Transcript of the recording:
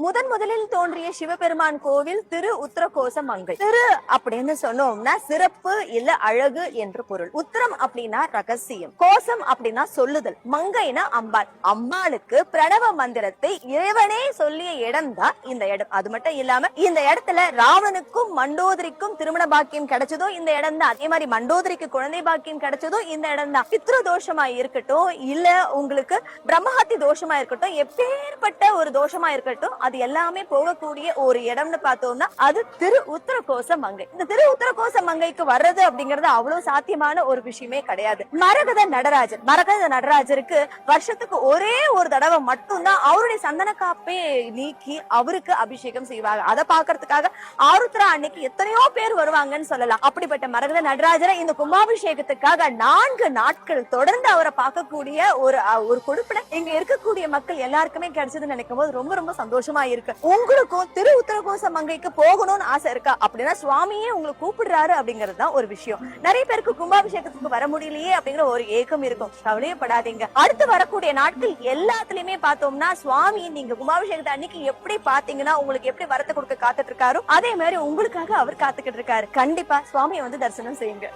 முதலில் தோன்றிய சிவபெருமான் கோவில் திரு உத்தரகோச மங்கை. திரு அப்படின்னு சொன்னோம்னா சிறப்பு இல்ல அழகு என்று பொருள். உத்தரம் அப்படின்னா ரகசியம், கோசம் அப்படின்னா சொல்லுதல், மங்கைனா அம்பாள். அம்பாளுக்கு பிரணவ மந்திரத்தை இறைவனே சொல்லிய இடம் தான் இந்த இடம். அது மட்டும் இல்லாம இந்த இடத்துல ராவணனுக்கும் மண்டோதரிக்கும் திருமண பாக்கியம் கிடைச்சதோ இந்த இடம் தான். அதே மாதிரி மண்டோதரிக்கு குழந்தை பாக்கியம் கிடைச்சதோ இந்த இடம் தான். பித்ரு தோஷமா இருக்கட்டும் இல்ல உங்களுக்கு பிரம்மஹத்தி தோஷமா இருக்கட்டும், எப்பேற்பட்ட ஒரு தோஷமா இருக்கட்டும், அது எல்லாமே போகக்கூடிய ஒரு இடம்னு பார்த்தோம்னா அது திரு உத்தரகோச மங்கை. இந்த திரு உத்தரகோச மங்கைக்கு வர்றது அப்படிங்கறது அவ்வளவு சாத்தியமான ஒரு விஷயமே கிடையாது. மரகத நடராஜருக்கு வருஷத்துக்கு ஒரே ஒரு தடவை மட்டும்தான் அவருடைய சந்தன காப்பை நீக்கி அவருக்கு அபிஷேகம் செய்வாங்க. அதை பாக்குறதுக்காக ஆருத்ரா அன்னைக்கு எத்தனையோ பேர் வருவாங்கன்னு சொல்லலாம். அப்படிப்பட்ட மரகத நடராஜரை இந்த கும்பாபிஷேகத்துக்காக 4 நாட்கள் தொடர்ந்து அவரை பார்க்கக்கூடிய ஒரு கொடுப்பிட இங்க இருக்கக்கூடிய மக்கள் எல்லாருக்குமே கிடைச்சதுன்னு நினைக்கும் போது ரொம்ப ரொம்ப சந்தோஷமா இருக்கு. உங்களுக்கும் திரு உத்தரகோச மங்கைக்கு போகணும்னு ஆசை இருக்கா அப்படின்னா சுவாமியே உங்களை கூப்பிடுறாரு அப்படிங்கிறது தான் ஒரு விஷயம். நிறைய பேருக்கு கும்பாபிஷேகத்துக்கு வர முடியலையே அப்படிங்கிற ஒரு ஏக்கம் இருக்கும். கவலையப்படாதீங்க. அடுத்து வரக்கூடிய நாட்கள் எல்லாத்துலயுமே பார்த்தோம்னா சுவாமி நீங்க கும்பாபிஷேகத்தை அன்னைக்கு எப்படி பாத்தீங்கன்னா உங்களுக்கு எப்படி வரத்தை கொடுக்க காத்துட்டு இருக்காரோ அதே மாதிரி உங்களுக்காக அவர் காத்துக்கிட்டு இருக்காரு. கண்டிப்பா சுவாமியை வந்து தரிசனம் செய்யுங்க.